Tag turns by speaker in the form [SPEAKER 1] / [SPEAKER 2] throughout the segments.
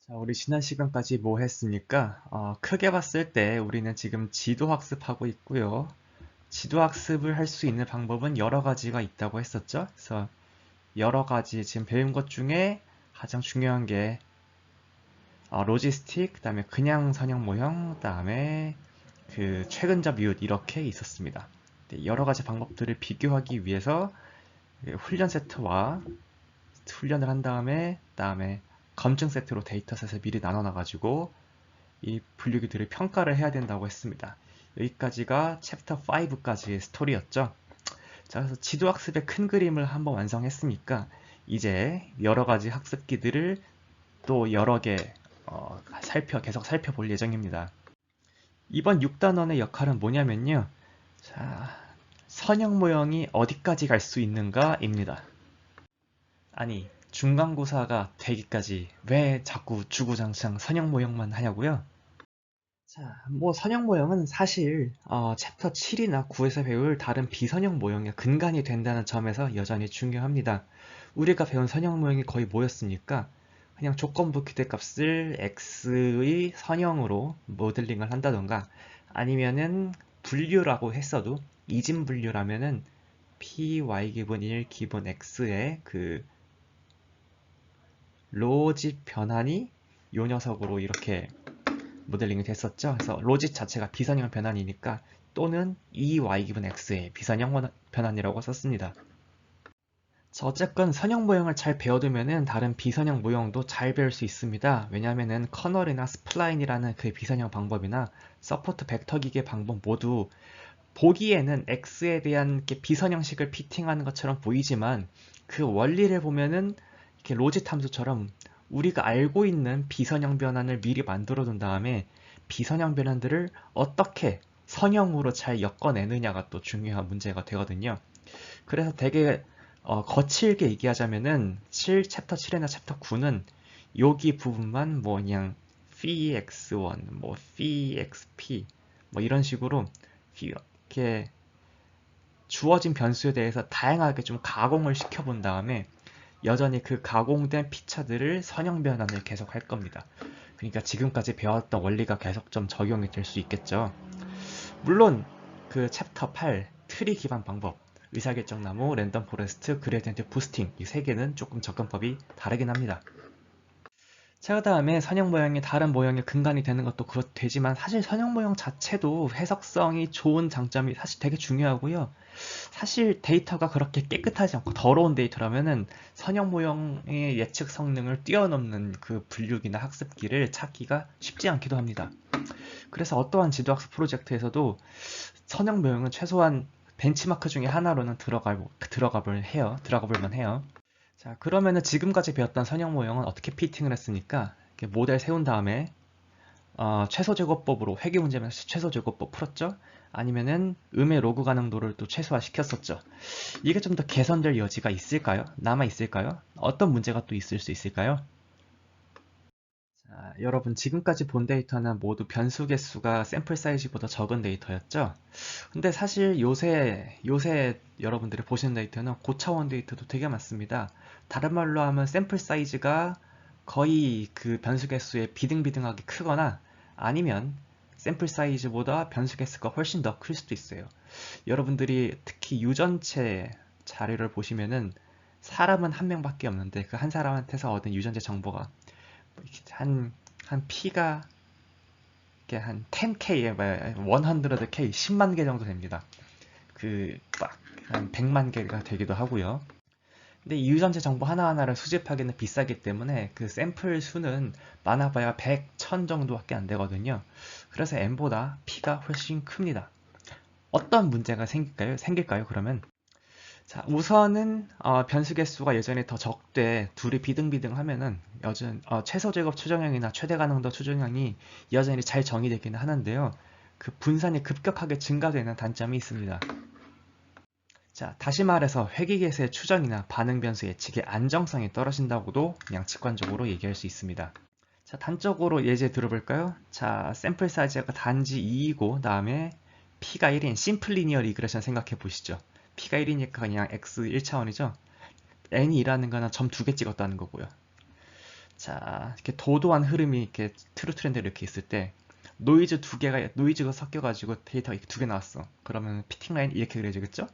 [SPEAKER 1] 자, 우리 지난 시간까지 뭐 했습니까? 크게 봤을 때 우리는 지금 지도 학습하고 있고요. 지도 학습을 할 수 있는 방법은 여러 가지가 있다고 했었죠. 그래서 여러 가지 지금 배운 것 중에 가장 중요한 게 로지스틱, 그다음에 그냥 선형 모형, 그다음에 그 최근접 이웃 이렇게 있었습니다. 네, 여러 가지 방법들을 비교하기 위해서 훈련 세트와 훈련을 한 다음에 검증 세트로 데이터셋을 미리 나눠놔가지고 이 분류기들을 평가를 해야 된다고 했습니다. 여기까지가 챕터 5까지의 스토리였죠. 자, 그래서 지도 학습의 큰 그림을 한번 완성했으니까 이제 여러 가지 학습기들을 또 여러 개 계속 살펴볼 예정입니다. 이번 6단원의 역할은 뭐냐면요. 자, 선형 모형이 어디까지 갈 수 있는가입니다. 아니, 중간고사가 되기까지 왜 자꾸 주구장창 선형 모형만 하냐고요? 자, 뭐 선형 모형은 사실 챕터 7이나 9에서 배울 다른 비선형 모형의 근간이 된다는 점에서 여전히 중요합니다. 우리가 배운 선형 모형이 거의 뭐였습니까? 그냥 조건부 기대값을 x의 선형으로 모델링을 한다던가 아니면은 분류라고 했어도 이진 분류라면은 py 기분 1 기분 x의 그 로짓 변환이 요 녀석으로 이렇게 모델링이 됐었죠. 그래서 로짓 자체가 비선형 변환이니까 또는 EY 기분 X의 비선형 변환이라고 썼습니다. 자, 어쨌건 선형 모형을 잘 배워두면은 다른 비선형 모형도 잘 배울 수 있습니다. 왜냐하면은 커널이나 스플라인이라는 그 비선형 방법이나 서포트 벡터 기계 방법 모두 보기에는 X에 대한 비선형식을 피팅하는 것처럼 보이지만 그 원리를 보면은 이렇게 로짓 함수처럼 우리가 알고 있는 비선형 변환을 미리 만들어 둔 다음에 비선형 변환들을 어떻게 선형으로 잘 엮어내느냐가 또 중요한 문제가 되거든요. 그래서 되게 거칠게 얘기하자면은 챕터 7이나 챕터 9는 여기 부분만 뭐 그냥 phi x1, 뭐 phi xp 뭐 이런 식으로 이렇게 주어진 변수에 대해서 다양하게 좀 가공을 시켜본 다음에 여전히 그 가공된 피처들을 선형 변환을 계속 할 겁니다. 그러니까 지금까지 배웠던 원리가 계속 좀 적용이 될 수 있겠죠. 물론 그 챕터 8 트리 기반 방법, 의사결정나무, 랜덤 포레스트, 그레디언트 부스팅 이 세 개는 조금 접근법이 다르긴 합니다. 자, 그 다음에 선형 모형이 다른 모형의 근간이 되는 것도 되지만 사실 선형 모형 자체도 해석성이 좋은 장점이 사실 되게 중요하고요. 사실 데이터가 그렇게 깨끗하지 않고 더러운 데이터라면은 선형 모형의 예측 성능을 뛰어넘는 그 분류기나 학습기를 찾기가 쉽지 않기도 합니다. 그래서 어떠한 지도학습 프로젝트에서도 선형 모형은 최소한 벤치마크 중에 하나로는 들어가볼 해요. 자, 그러면은 지금까지 배웠던 선형 모형은 어떻게 피팅을 했으니까 이렇게 모델 세운 다음에 최소 제곱법으로 회계 문제면 최소 제곱법 풀었죠? 아니면은 음의 로그 가능도를 또 최소화 시켰었죠. 이게 좀 더 개선될 여지가 있을까요? 남아 있을까요? 어떤 문제가 또 있을 수 있을까요? 자, 여러분 지금까지 본 데이터는 모두 변수 개수가 샘플 사이즈보다 적은 데이터였죠? 근데 사실 요새 여러분들이 보시는 데이터는 고차원 데이터도 되게 많습니다. 다른 말로 하면 샘플 사이즈가 거의 그 변수 개수에 비등비등하게 크거나 아니면 샘플 사이즈보다 변수 개수가 훨씬 더 클 수도 있어요. 여러분들이 특히 유전체 자료를 보시면은 사람은 한 명밖에 없는데 그 한 사람한테서 얻은 유전체 정보가 한, 한 P가 이렇게 한 10K, 100K, 10만 개 정도 됩니다. 그, 막, 한 100만 개가 되기도 하고요. 근데 이 유전체 정보 하나하나를 수집하기는 비싸기 때문에 그 샘플 수는 많아봐야 100, 1000 정도밖에 안 되거든요. 그래서 M보다 P가 훨씬 큽니다. 어떤 문제가 생길까요, 그러면? 자, 우선은 변수 개수가 여전히 더 적되 둘이 비등비등하면은 최소 제곱 추정형이나 최대 가능도 추정형이 여전히 잘 정의되기는 하는데요. 그 분산이 급격하게 증가되는 단점이 있습니다. 자, 다시 말해서 회귀계수의 추정이나 반응 변수 예측의 안정성이 떨어진다고도 그냥 직관적으로 얘기할 수 있습니다. 자, 단적으로 예제 들어볼까요? 자, 샘플 사이즈가 단지 2이고 다음에 P가 1인 심플 리니어 리그레션 생각해 보시죠. P가 1이니까 그냥 X 1차원이죠. N이 2라는 거는 점 2개 찍었다는 거고요. 자, 이렇게 도도한 흐름이 이렇게 트루 트렌드 이렇게 있을 때 노이즈가 섞여가지고 데이터가 이렇게 두 개 나왔어. 그러면 피팅 라인 이렇게 그려지겠죠?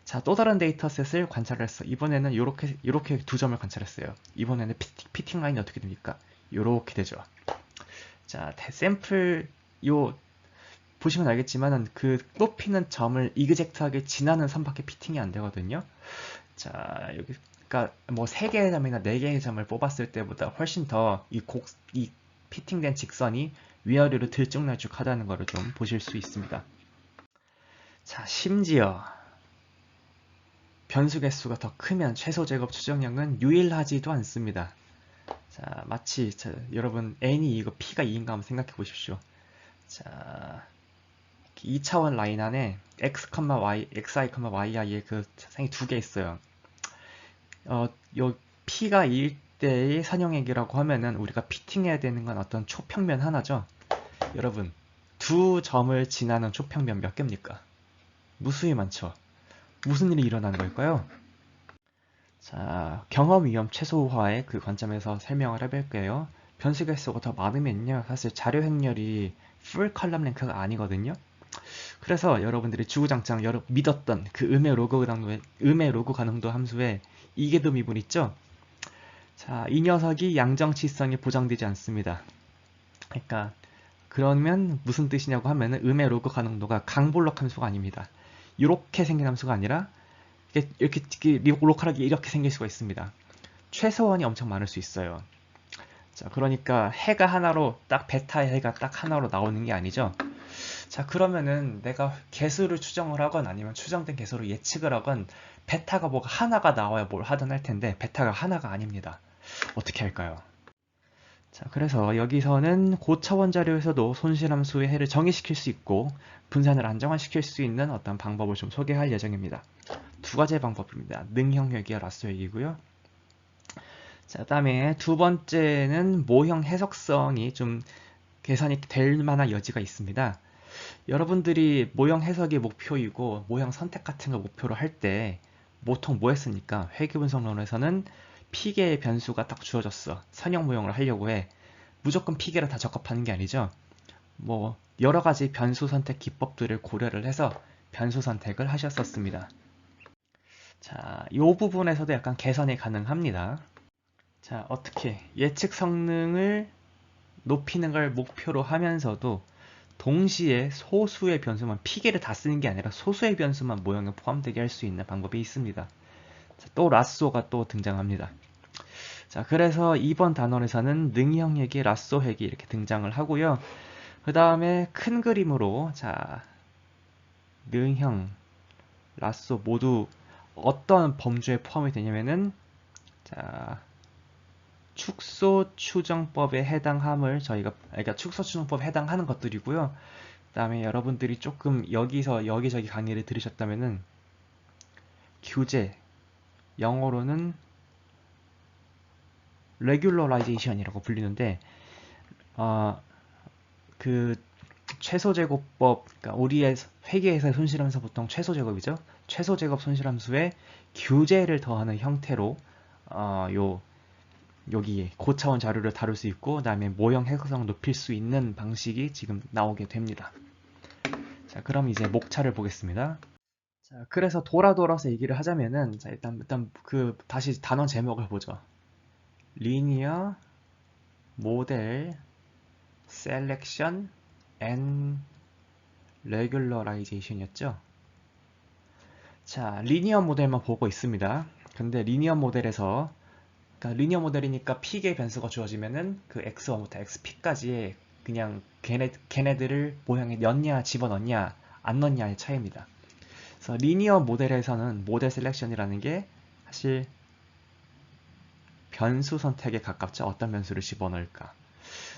[SPEAKER 1] 자, 또 다른 데이터셋을 관찰했어. 이번에는 이렇게 두 점을 관찰했어요. 이번에는 피팅 라인이 어떻게 됩니까? 이렇게 되죠. 자, 샘플 요 보시면 알겠지만은 그 뽑히는 점을 이그젝트하게 지나는 선밖에 피팅이 안 되거든요. 자, 여기 그러니까 뭐 3개의 점이나 4개의 점을 뽑았을 때보다 훨씬 더 이 피팅된 직선이 위아래로 들쭉날쭉하다는 것을 좀 보실 수 있습니다. 자, 심지어 변수 개수가 더 크면 최소 제곱 추정량은 유일하지도 않습니다. 자, 마치 여러분 n이 이거 p가 2인가 한번 생각해 보십시오. 자, 2차원 라인 안에 x, y, xi, yi의 그 상이 두 개 있어요. 요 p가 2일 때의 선형액이라고 하면은 우리가 피팅해야 되는 건 어떤 초평면 하나죠. 여러분, 두 점을 지나는 초평면 몇 개입니까? 무수히 많죠. 무슨 일이 일어나는 걸까요? 자, 경험 위험 최소화의 그 관점에서 설명을 해볼게요. 변수 개수가 더 많으면요, 사실 자료 행렬이 풀 컬럼 랭크가 아니거든요. 그래서 여러분들이 주구장창 믿었던 그 음의 로그 가능도 함수에 이계도 미분 있죠? 자, 이 녀석이 양정치성이 보장되지 않습니다. 그러니까 그러면 무슨 뜻이냐고 하면은 음의 로그 가능도가 강볼록 함수가 아닙니다. 이렇게 생긴 함수가 아니라 이렇게 로컬하게 이렇게 생길 수가 있습니다. 최소원이 엄청 많을 수 있어요. 자, 그러니까 해가 하나로 딱 베타의 해가 딱 하나로 나오는 게 아니죠. 자, 그러면은 내가 개수를 추정을 하건 아니면 추정된 개수로 예측을 하건 베타가 뭐가 하나가 나와야 뭘 하든 할 텐데 베타가 하나가 아닙니다. 어떻게 할까요? 자, 그래서 여기서는 고차원 자료에서도 손실함수의 해를 정의시킬 수 있고 분산을 안정화시킬 수 있는 어떤 방법을 좀 소개할 예정입니다. 두 가지의 방법입니다. 능형역이와 라쏘역이고요. 자, 그다음에 두 번째는 모형 해석성이 좀 계산이 될 만한 여지가 있습니다. 여러분들이 모형 해석이 목표이고 모형 선택 같은 거 목표로 할 때 보통 뭐 했습니까? 회귀분석론에서는 P개의 변수가 딱 주어졌어. 선형 모형을 하려고 해. 무조건 P개를 다 적합하는 게 아니죠. 뭐 여러 가지 변수 선택 기법들을 고려를 해서 변수 선택을 하셨었습니다. 자, 이 부분에서도 약간 개선이 가능합니다. 자, 어떻게 예측 성능을 높이는 걸 목표로 하면서도 동시에 소수의 변수만 P개를 다 쓰는 게 아니라 소수의 변수만 모형에 포함되게 할 수 있는 방법이 있습니다. 자, 또 라쏘가 또 등장합니다. 자, 그래서 이번 단원에서는 능형핵이 라쏘핵이 이렇게 등장을 하고요. 그 다음에 큰 그림으로 자, 능형, 라쏘 모두 어떤 범주에 포함이 되냐면은 자, 축소 추정법에 해당함을 그러니까 축소 추정법에 해당하는 것들이고요. 그 다음에 여러분들이 조금 여기서 여기저기 강의를 들으셨다면은 규제, 영어로는 regularizations이라고 불리는데 그 최소제곱법, 그러니까 우리의 회계에서 손실함수 보통 최소제곱이죠. 최소제곱 손실함수에 규제를 더하는 형태로 여기 고차원 자료를 다룰 수 있고 그다음에 모형 해석성을 높일 수 있는 방식이 지금 나오게 됩니다. 자, 그럼 이제 목차를 보겠습니다. 자, 그래서 돌아서 얘기를 하자면은 자, 일단 그 다시 단원 제목을 보죠. 리니어 모델 셀렉션 앤 레귤러라이제이션이었죠. 자, 리니어 모델만 보고 있습니다. 근데 리니어 모델에서 그러니까 리니어 모델이니까 p개의 변수가 주어지면은 그 x1부터 xp까지의 그냥 걔네들을 모형에 넣냐 집어넣냐 안 넣냐의 차이입니다. 그래서 리니어 모델에서는 모델 셀렉션이라는 게 사실 변수 선택에 가깝죠. 어떤 변수를 집어넣을까.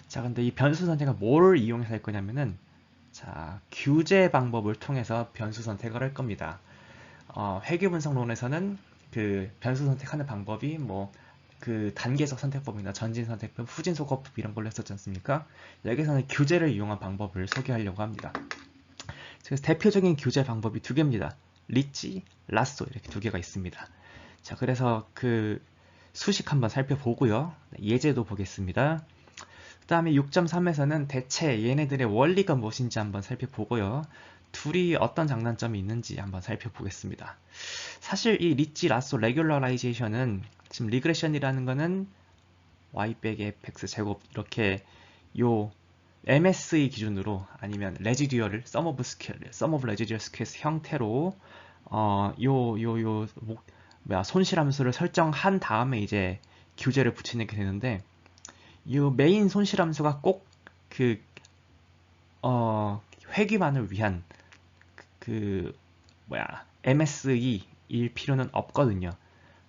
[SPEAKER 1] 자, 근데 이 변수 선택은 뭘 이용해서 할 거냐면은 자, 규제 방법을 통해서 변수 선택을 할 겁니다. 회귀분석론에서는 그 변수 선택하는 방법이 뭐 그 단계적 선택법이나 전진 선택법, 후진 소거법 이런 걸로 했었지 않습니까? 여기서는 규제를 이용한 방법을 소개하려고 합니다. 그래서 대표적인 규제 방법이 두 개입니다. 리치, 라쏘 이렇게 두 개가 있습니다. 자, 그래서 그 수식 한번 살펴보고요. 예제도 보겠습니다. 그 다음에 6.3에서는 대체 얘네들의 원리가 무엇인지 한번 살펴보고요. 둘이 어떤 장단점이 있는지 한번 살펴보겠습니다. 사실 이 리치 라쏘 레귤러라이제이션은 지금 리그레션이라는 거는 y 빼기 fx 제곱 이렇게 요 MSE 기준으로 아니면 레지듀얼을 sum of residual squares 형태로 손실함수를 설정한 다음에 이제 규제를 붙이게 되는데 이 메인 손실함수가 꼭 회귀만을 위한 MSE일 필요는 없거든요.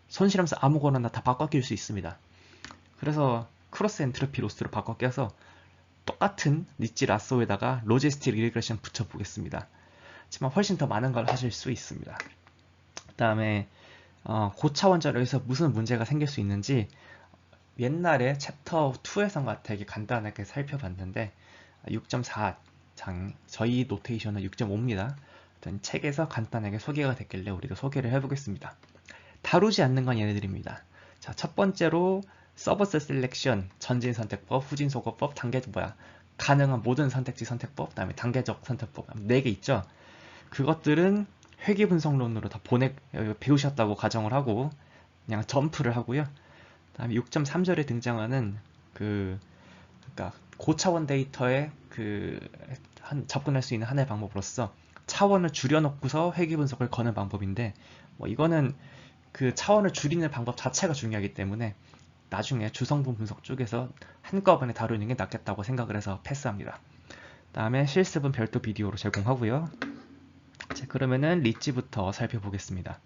[SPEAKER 1] 손실함수 아무거나 다 바꿔 낄 수 있습니다. 그래서 크로스 엔트로피 로스로 바꿔 껴서 똑같은 리치 라쏘에다가 로지스틱 리그레션 붙여보겠습니다. 하지만 훨씬 더 많은 걸 하실 수 있습니다. 그 다음에 고차원자료에서 무슨 문제가 생길 수 있는지 옛날에 챕터 2에서가 되게 간단하게 살펴봤는데 6.4장 저희 노테이션은 6.5입니다. 책에서 간단하게 소개가 됐길래 우리도 소개를 해보겠습니다. 다루지 않는 건 얘네들입니다. 자, 첫 번째로 서버스 셀렉션, 전진 선택법, 후진 소거법, 가능한 모든 선택지 선택법, 그다음에 단계적 선택법 4개 있죠. 그것들은 회귀 분석론으로 다 배우셨다고 가정을 하고 그냥 점프를 하고요. 그다음에 6.3절에 등장하는 그러니까 고차원 데이터에 접근할 수 있는 하나의 방법으로서 차원을 줄여놓고서 회귀 분석을 거는 방법인데 이거는 그 차원을 줄이는 방법 자체가 중요하기 때문에 나중에 주성분 분석 쪽에서 한꺼번에 다루는 게 낫겠다고 생각을 해서 패스합니다. 다음에 실습은 별도 비디오로 제공하고요. 자, 그러면은 리치부터 살펴보겠습니다.